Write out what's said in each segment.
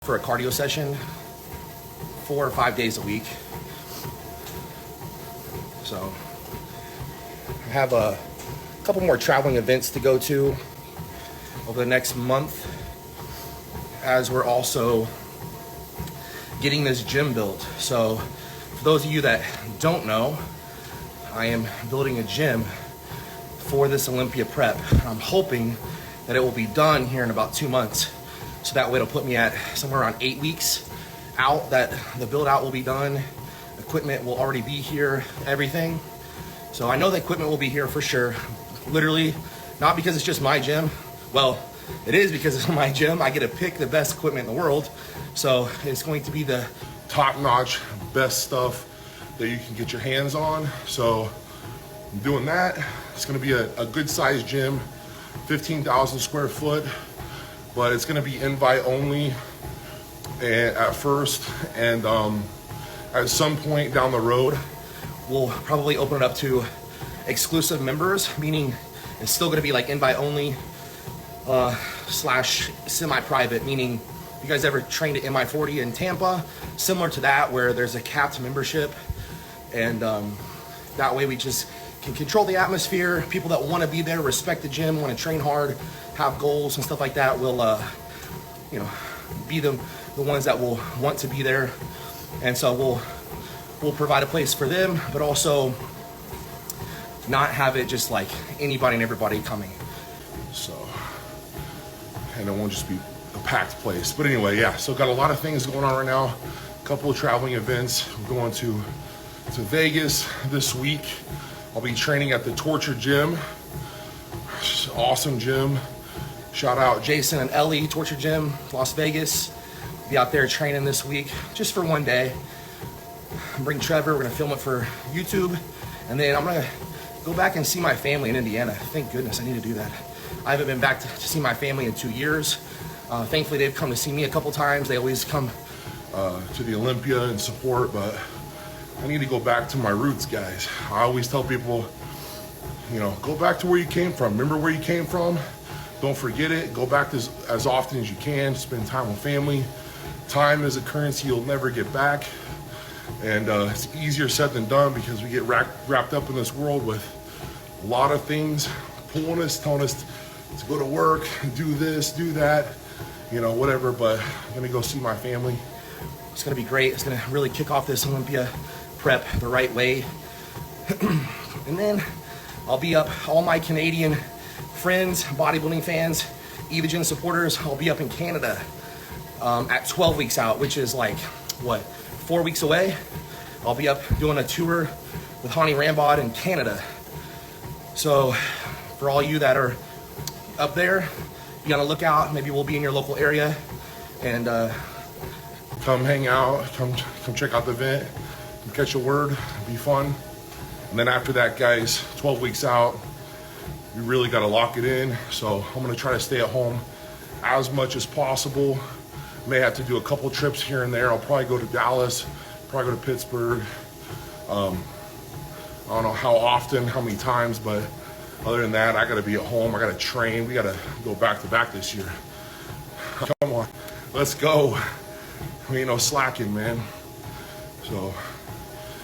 for a cardio session 4 or 5 days a week. So I have a couple more traveling events to go to over the next month, as we're also getting this gym built. So for those of you that don't know, I am building a gym for this Olympia prep. I'm hoping that it will be done here in about 2 months. So that way it'll put me at somewhere around 8 weeks out that the build out will be done. Equipment will already be here, everything. So I know the equipment will be here for sure. Literally, not because it's just my gym. Well, it is because it's my gym. I get to pick the best equipment in the world. So it's going to be the top-notch, best stuff that you can get your hands on. So I'm doing that. It's gonna be a good sized gym, 15,000 square foot, but it's gonna be invite only at first. And at some point down the road, we'll probably open it up to exclusive members, meaning it's still gonna be like invite only slash semi-private, meaning if you guys ever trained at MI40 in Tampa, similar to that, where there's a capped membership, and that way we just can control the atmosphere. People that want to be there, respect the gym, want to train hard, have goals and stuff like that will be the ones that will want to be there. And so we'll provide a place for them, but also not have it just like anybody and everybody coming. So, and it won't just be a packed place. But anyway, yeah, so got a lot of things going on right now. A couple of traveling events. We're going to Vegas this week. I'll be training at the Torture Gym. Awesome gym. Shout out Jason and Ellie, Torture Gym, Las Vegas. Be out there training this week, just for 1 day. Bring Trevor, we're gonna film it for YouTube. And then I'm gonna go back and see my family in Indiana. Thank goodness I need to do that. I haven't been back to see my family in 2 years. Thankfully they've come to see me a couple times. They always come to the Olympia and support, but I need to go back to my roots, guys. I always tell people, go back to where you came from. Remember where you came from? Don't forget it. Go back as often as you can. Spend time with family. Time is a currency you'll never get back. And it's easier said than done, because we get wrapped up in this world with a lot of things pulling us, telling us to go to work, do this, do that, whatever. But I'm gonna go see my family. It's gonna be great. It's gonna really kick off this Olympia prep the right way. And then I'll be up, all my Canadian friends, bodybuilding fans, Evogen supporters, I'll be up in Canada at 12 weeks out, which is like, 4 weeks away. I'll be up doing a tour with Hani Rambod in Canada. So for all you that are up there, you gotta look out. Maybe we'll be in your local area, and come hang out, come check out the event, come catch a word, be fun. And then after that, guys, 12 weeks out, you really got to lock it in. So I'm going to try to stay at home as much as possible. May have to do a couple trips here and there. I'll probably go to Dallas, probably go to Pittsburgh. I don't know how often, how many times, but other than that, I got to be at home. I got to train. We got to go back to back this year. Come on, let's go. Ain't no slacking, man. So,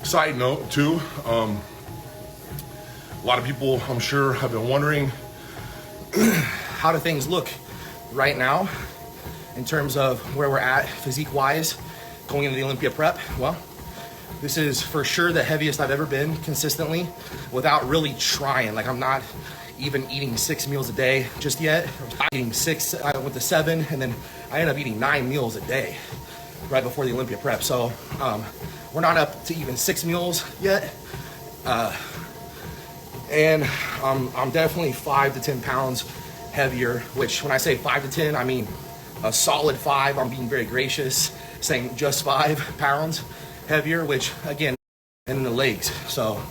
side note too, a lot of people, I'm sure, have been wondering how do things look right now in terms of where we're at physique wise going into the Olympia prep. Well, this is for sure the heaviest I've ever been consistently without really trying. Like, I'm not even eating 6 meals a day just yet. I'm eating 6, I went to 7, and then I ended up eating 9 meals a day right before the Olympia prep. So we're not up to even 6 meals yet. And I'm definitely 5 to 10 pounds heavier, which when I say 5 to 10, I mean a solid 5. I'm being very gracious, saying just 5 pounds heavier, which again, and in the legs. So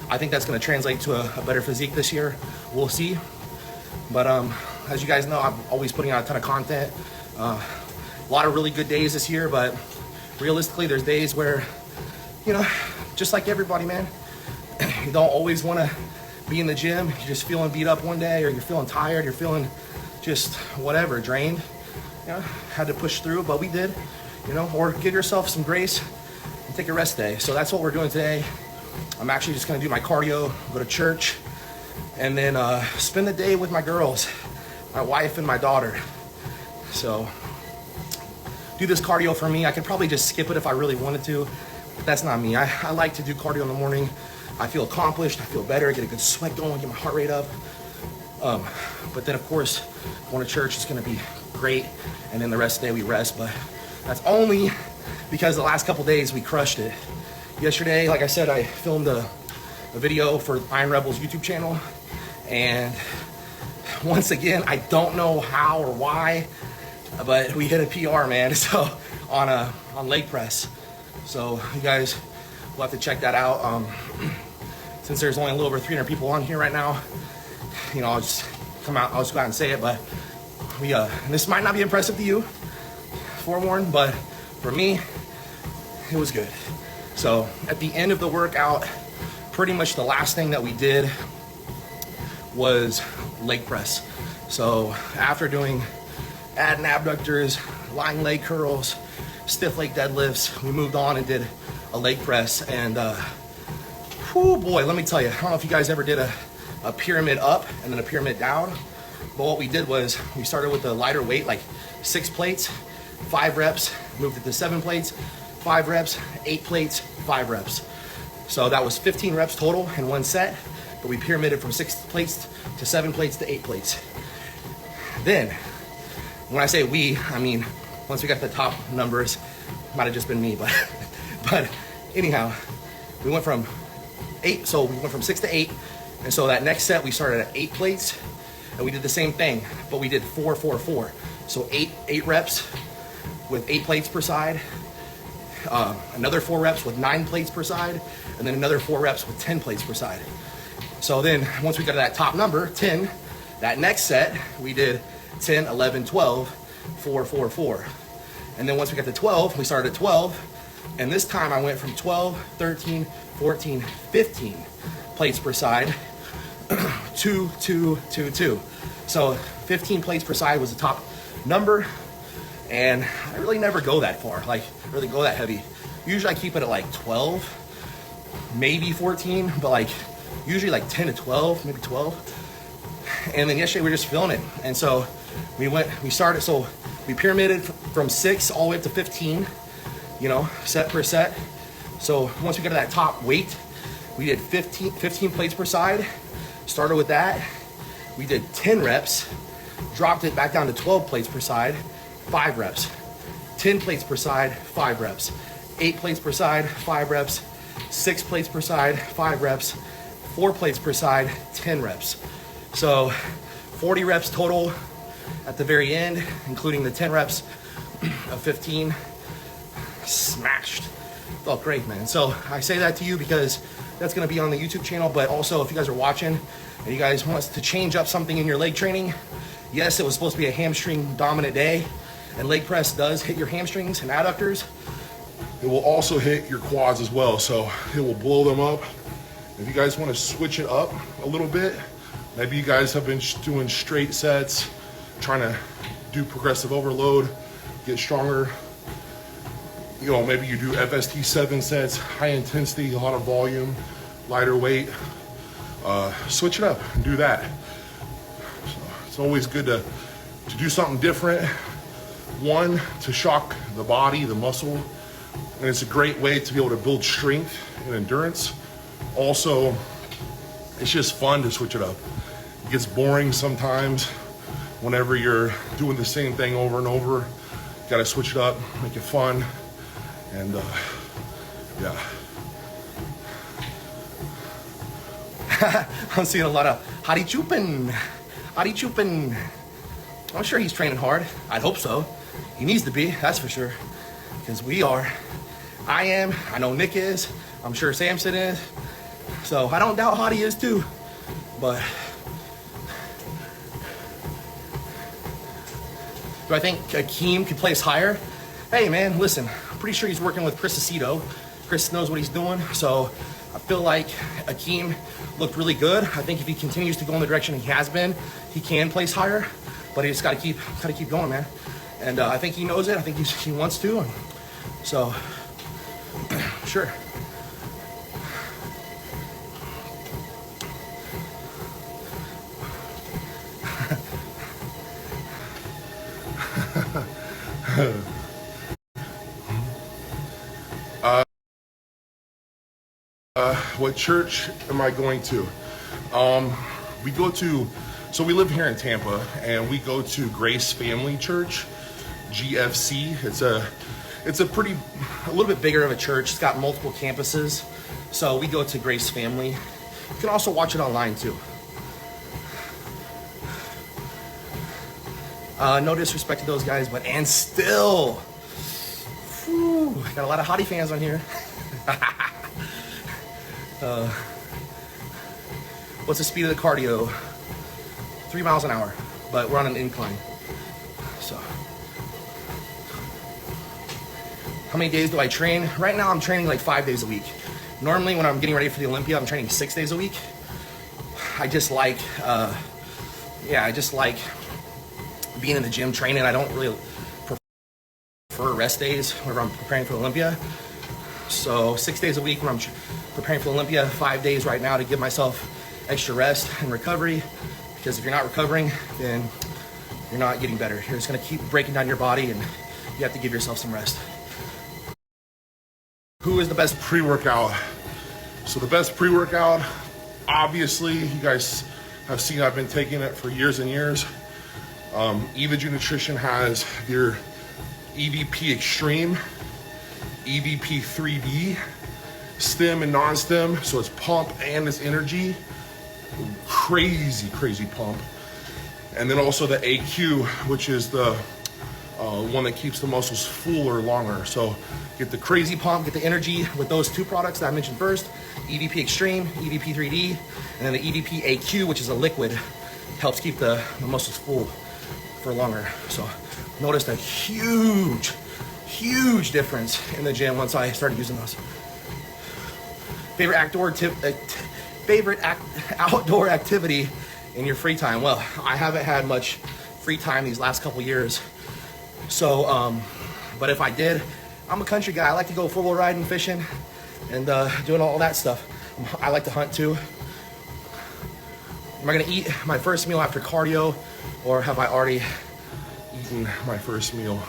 I think that's gonna translate to a better physique this year. We'll see. But as you guys know, I'm always putting out a ton of content. A lot of really good days this year, but realistically, there's days where, just like everybody, man, you don't always wanna be in the gym. You're just feeling beat up one day, or you're feeling tired, you're feeling just whatever, drained. you know, had to push through, but we did, you know, or give yourself some grace and take a rest day. So that's what we're doing today. I'm actually just gonna do my cardio, go to church, and then spend the day with my girls, my wife and my daughter. So do this cardio for me. I could probably just skip it if I really wanted to, but that's not me. I like to do cardio in the morning. I feel accomplished, I feel better, I get a good sweat going, get my heart rate up. But then of course, going to church is gonna be great, and then the rest of the day we rest, but that's only because the last couple days we crushed it. Yesterday, like I said, I filmed a video for Iron Rebels YouTube channel, and once again, I don't know how or why, but we hit a PR, man, so on leg press. So you guys will have to check that out. Since there's only a little over 300 people on here right now, you know, I'll just go out and say it, but and this might not be impressive to you, forewarned, but for me, it was good. So at the end of the workout, pretty much the last thing that we did was leg press. So after doing ad and abductors, lying leg curls, stiff leg deadlifts, we moved on and did a leg press. And whoo boy, let me tell you, I don't know if you guys ever did a pyramid up and then a pyramid down, but what we did was we started with a lighter weight, like 6 plates, 5 reps, moved it to 7 plates, 5 reps, 8 plates, 5 reps. So that was 15 reps total in one set, but we pyramided from 6 plates to 7 plates to 8 plates. Then, when I say we, I mean, once we got the top numbers, might have just been me, but anyhow, we went from 6 to 8, and so that next set we started at 8 plates, and we did the same thing, but we did 4, 4, 4. So 8 reps with 8 plates per side, another 4 reps with 9 plates per side, and then another 4 reps with 10 plates per side. So then once we got to that top number, 10, that next set, we did 10, 11, 12, 4, 4, 4. And then once we got to 12, we started at 12, and this time I went from 12, 13, 14, 15 plates per side, 2, 2, 2, 2. So 15 plates per side was the top number, and I really never go that far, like really go that heavy. Usually I keep it at like 12, maybe 14, but like usually like 10 to 12, maybe 12. And then yesterday we were just feeling it, and so we started, so we pyramided from 6 all the way up to 15, you know, set per set. So once we got to that top weight, we did 15 plates per side, started with that. We did 10 reps, dropped it back down to 12 plates per side, 5 reps. 10 plates per side, 5 reps. 8 plates per side, 5 reps. 6 plates per side, 5 reps. 4 plates per side, 10 reps. So 40 reps total at the very end, including the 10 reps of 15. Smashed. Felt great, man. So I say that to you because that's gonna be on the YouTube channel, but also if you guys are watching and you guys want to change up something in your leg training, yes, it was supposed to be a hamstring dominant day, and leg press does hit your hamstrings and adductors. It will also hit your quads as well, so it will blow them up. If you guys want to switch it up a little bit, maybe you guys have been doing straight sets, trying to do progressive overload, get stronger. You know, maybe you do FST 7 sets, high intensity, a lot of volume, lighter weight. Switch it up and do that. So it's always good to do something different. One, to shock the body, the muscle, and it's a great way to be able to build strength and endurance. Also, it's just fun to switch it up. It gets boring sometimes whenever you're doing the same thing over and over. You gotta switch it up, make it fun, and yeah. I'm seeing a lot of Hadi Chupin. I'm sure he's training hard. I'd hope so. He needs to be, that's for sure. Because we are. I am. I know Nick is. I'm sure Samson is. So I don't doubt Hadi is too. But do I think Akeem could place higher? Hey man, listen. I'm pretty sure he's working with Chris Aceto. Chris knows what he's doing. So I feel like Akeem looked really good. I think if he continues to go in the direction he has been, he can place higher. But he just gotta keep going, man. And I think he knows it. I think he wants to. And so, sure. What church am I going to? So we live here in Tampa, and we go to Grace Family Church, GFC. It's a little bit bigger of a church. It's got multiple campuses. So we go to Grace Family. You can also watch it online too. No disrespect to those guys, and still, whew, got a lot of hottie fans on here. What's the speed of the cardio? 3 miles an hour, but we're on an incline. So, how many days do I train? Right now I'm training like 5 days a week. Normally when I'm getting ready for the Olympia, I'm training 6 days a week. I just like, being in the gym training. I don't really prefer rest days whenever I'm preparing for Olympia. So 6 days a week when I'm preparing for Olympia, 5 days right now to give myself extra rest and recovery. Because if you're not recovering, then you're not getting better. You're just gonna keep breaking down your body, and you have to give yourself some rest. Who is the best pre-workout? So the best pre-workout, obviously, you guys have seen I've been taking it for years and years. EVG Nutrition has their EVP Extreme, EVP 3D, stem and non-stem, so it's pump and it's energy. Crazy pump. And then also the AQ, which is the one that keeps the muscles fuller longer. So get the crazy pump, get the energy with those two products that I mentioned first, EVP Extreme, EVP 3D, and then the EVP AQ, which is a liquid, helps keep the muscles full for longer. So noticed a huge difference in the gym once I started using those. Favorite outdoor activity in your free time? Well, I haven't had much free time these last couple years. So, but if I did, I'm a country guy. I like to go four-wheel riding, fishing, and doing all that stuff. I like to hunt too. Am I gonna eat my first meal after cardio, or have I already eaten my first meal?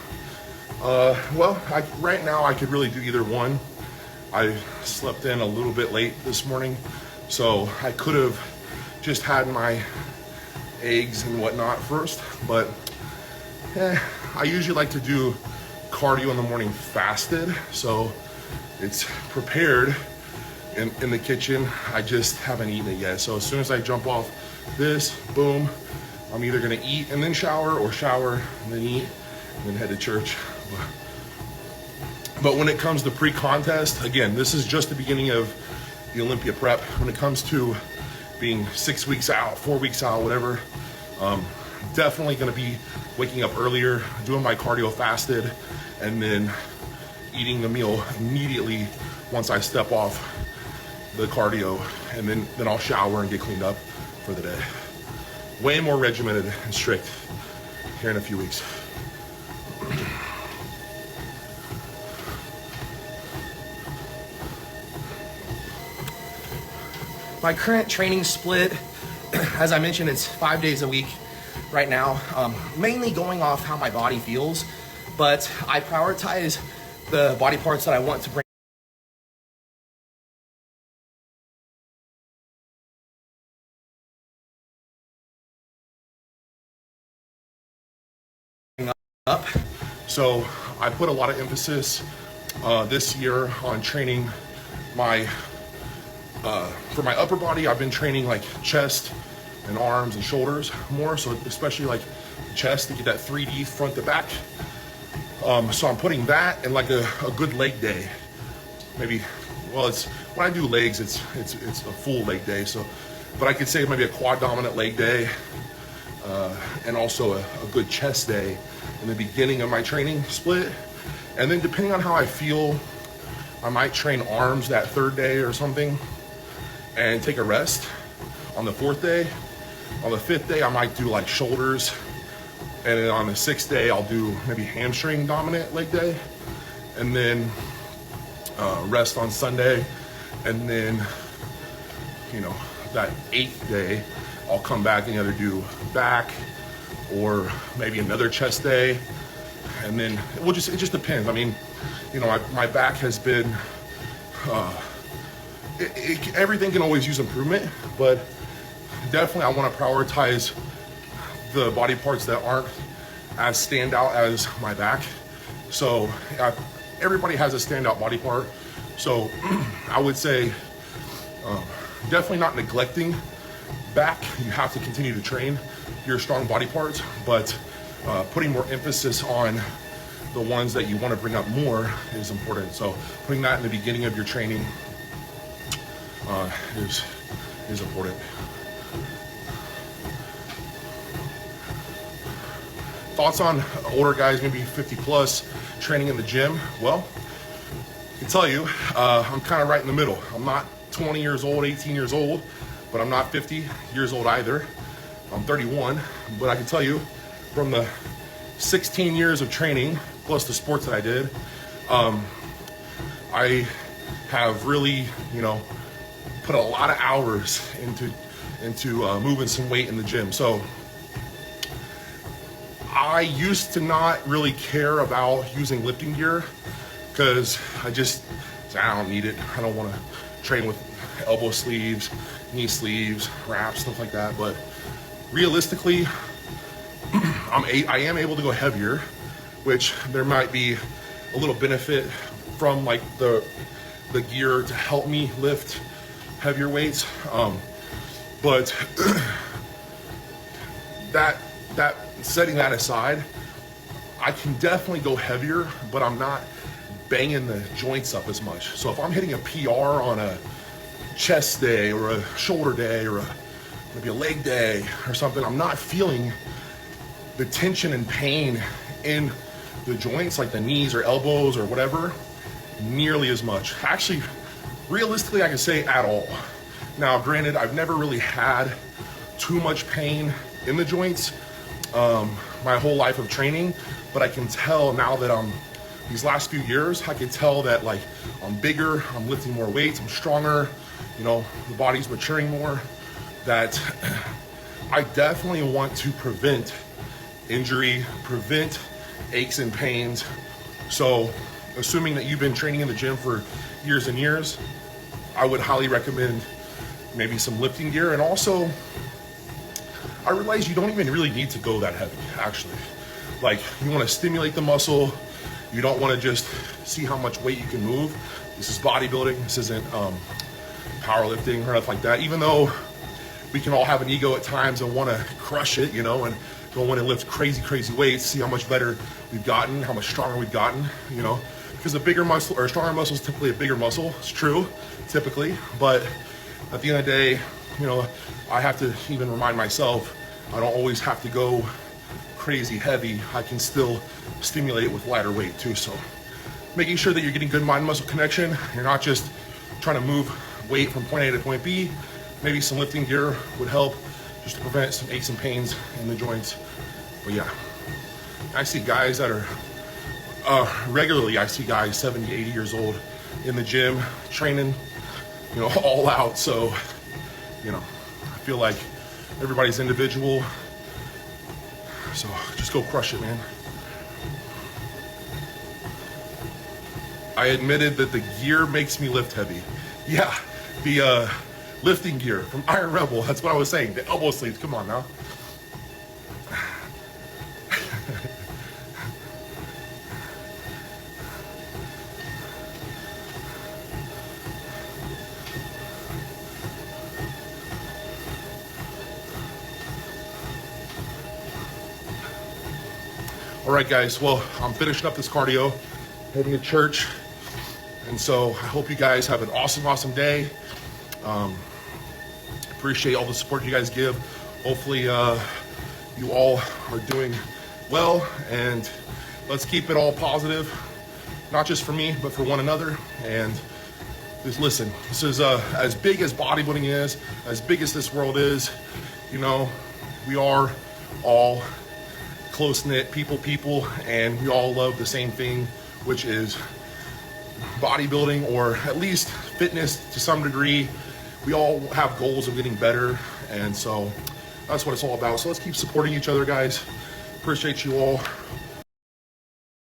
Well, right now I could really do either one. I slept in a little bit late this morning, so I could have just had my eggs and whatnot first, but I usually like to do cardio in the morning fasted, so it's prepared in the kitchen. I just haven't eaten it yet. So as soon as I jump off this, boom, I'm either gonna eat and then shower, or shower and then eat and then head to church. But when it comes to pre-contest, again, this is just the beginning of the Olympia prep. When it comes to being 6 weeks out, 4 weeks out, whatever, definitely gonna be waking up earlier, doing my cardio fasted, and then eating the meal immediately once I step off the cardio, and then I'll shower and get cleaned up for the day. Way more regimented and strict here in a few weeks. My current training split, as I mentioned, it's 5 days a week right now, mainly going off how my body feels, but I prioritize the body parts that I want to bring up. So I put a lot of emphasis this year on training my for my upper body. I've been training like chest and arms and shoulders more, so especially like chest to get that 3D front to back. So I'm putting that in like a good leg day. Maybe, well, it's when I do legs, it's a full leg day. So, but I could say maybe a quad dominant leg day, and also a good chest day in the beginning of my training split. And then depending on how I feel, I might train arms that third day or something and take a rest on the fourth day. On the fifth day, I might do like shoulders And then on the 6th day, I'll do maybe hamstring dominant leg day, and then rest on Sunday. And then, you know, that 8th day, I'll come back and either do back or maybe another chest day. And then it just depends. I mean, you know, my back has been, everything can always use improvement, but definitely I want to prioritize the body parts that aren't as standout as my back. So everybody has a standout body part. So I would say definitely not neglecting back. You have to continue to train your strong body parts, but putting more emphasis on the ones that you want to bring up more is important. So putting that in the beginning of your training is important. Thoughts on older guys, maybe 50 plus, training in the gym? Well, I can tell you, I'm kind of right in the middle. I'm not 20 years old, 18 years old, but I'm not 50 years old either. I'm 31, but I can tell you from the 16 years of training, plus the sports that I did, I have really, you know, put a lot of hours into moving some weight in the gym. So I used to not really care about using lifting gear because I don't need it. I don't want to train with elbow sleeves, knee sleeves, wraps, stuff like that. But realistically, I am able to go heavier, which there might be a little benefit from like the gear to help me lift heavier weights. But that setting that aside, I can definitely go heavier, but I'm not banging the joints up as much. So if I'm hitting a PR on a chest day or a shoulder day or maybe a leg day or something, I'm not feeling the tension and pain in the joints, like the knees or elbows or whatever, nearly as much. Actually, realistically, I can say at all. Now, granted, I've never really had too much pain in the joints my whole life of training, but I can tell now that these last few years, I can tell that like I'm bigger, I'm lifting more weights, I'm stronger, you know, the body's maturing more, that I definitely want to prevent injury, prevent aches and pains. So assuming that you've been training in the gym for years and years, I would highly recommend maybe some lifting gear. And also, I realize you don't even really need to go that heavy, actually. Like, you want to stimulate the muscle. You don't want to just see how much weight you can move. This is bodybuilding. This isn't powerlifting or nothing like that. Even though we can all have an ego at times and want to crush it, you know, and don't want to lift crazy weights, see how much better we've gotten, how much stronger we've gotten, you know, because a bigger muscle or a stronger muscle is typically a bigger muscle. It's true, typically, but at the end of the day, you know, I have to even remind myself, I don't always have to go crazy heavy. I can still stimulate with lighter weight too. So making sure that you're getting good mind-muscle connection. You're not just trying to move weight from point A to point B. Maybe some lifting gear would help just to prevent some aches and pains in the joints. But yeah, I see guys that are, regularly I see guys 70, 80 years old in the gym training, you know, all out. So, you know, I feel like everybody's individual. So just go crush it, man. I admitted that the gear makes me lift heavy. Yeah, the lifting gear from Iron Rebel, that's what I was saying. The elbow sleeves, come on now. All right, guys, well, I'm finishing up this cardio, heading to church. And so I hope you guys have an awesome day. Appreciate all the support you guys give. Hopefully you all are doing well, and let's keep it all positive, not just for me, but for one another. And just listen, this is as big as bodybuilding is, as big as this world is, you know, we are all close-knit people, and we all love the same thing, which is bodybuilding, or at least fitness to some degree. We all have goals of getting better, and so that's what it's all about. So let's keep supporting each other, guys. Appreciate you all.